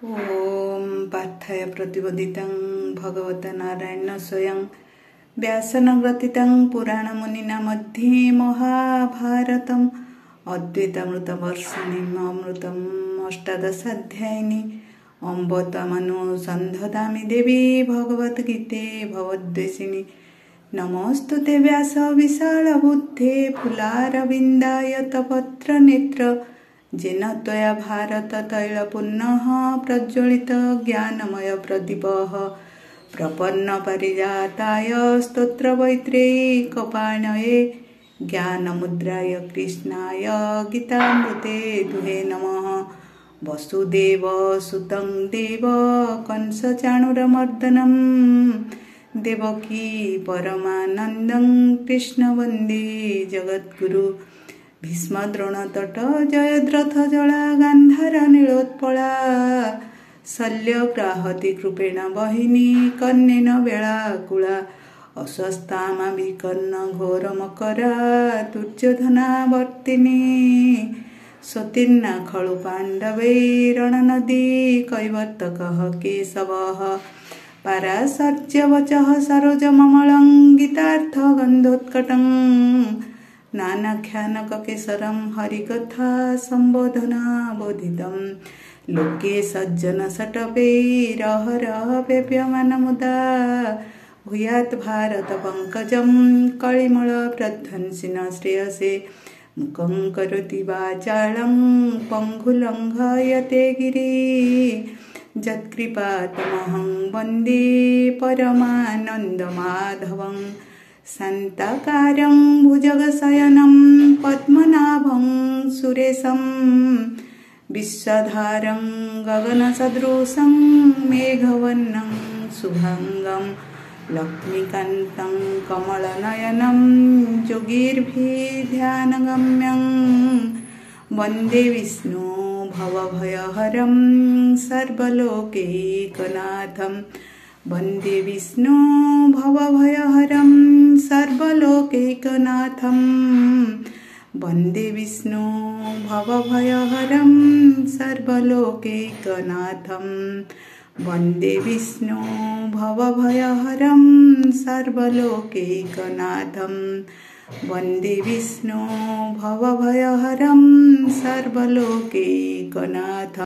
ओम पार्थाय प्रतिपदितं भगवता नारायण स्वयं व्यासनग्रथितं पुराणमुनिना मध्ये महाभारतम् अद्वैतामृतवर्षिणीम् अमृतम् अष्टादशाध्यायिनी अम्ब तमनुसन्धदामि देवी भगवद्गीते भवद्वेषिणी। नमोस्तुते व्यास विशालबुद्धे फुलारविन्दायतपत्र नेत्र जेन त्वया भारत तैलपूर्णः प्रज्वलित ज्ञानमय प्रदीपः प्रपन्न परिजाताय स्तोत्रवैत्रेयीकपाणये ज्ञानमुद्राय कृष्णाय गीतामृते दुहे नमः। वसुदेव सुतं देव कंसचाणूरमर्दनं देवकी परमानन्दं कृष्ण वन्दे जगद्गुरु। भीष्म द्रोणतट जयद्रथ जला गान्धार नीलोत्पला शल्यग्राहति कृपेण बहिनी कन्येन वेलाकुला अस्वस्थामा विकर्ण घोर मकरा दुर्योधनावर्तिनी सतीर्णा खलु पाण्डवै रणनदी कैवर्तकः केशवः पाराशर्यवचः सरोजममलं गीतार्थ गन्धोत्कटं नानाख्यानककेसरं हरिकथा संबोधना बोधितं लोके सज्जन सटपैरहरह पेप्यमानमुदा भूयात् भारत पंकजं कलिमल प्रध्वंसिन श्रेयसे मुखं करोति वाचालं पङ्गुलङ्घयते गिरि यत्कृपातमहं वन्दे परमानन्दमाधवं शान्ताकारं भुजगशयनं पद्मनाभं सुरेशं विश्वधारं गगनसदृशं मेघवर्णं शुभांगं लक्ष्मीकान्तं कमलनयनं योगिर्भिर्ध्यानगम्यं वन्दे विष्णु भवभयहरं सर्वलोकैकनाथं वन्दे विष्णु भवभयहरं सर्वलोकैकनाथं वन्दे विष्णु भवभयहरं सर्वलोकैकनाथं वन्दे विष्णु भवभयहरं सर्वलोकैकनाथं वन्दे विष्णु भवभयहरं सर्वलोकैकनाथम्।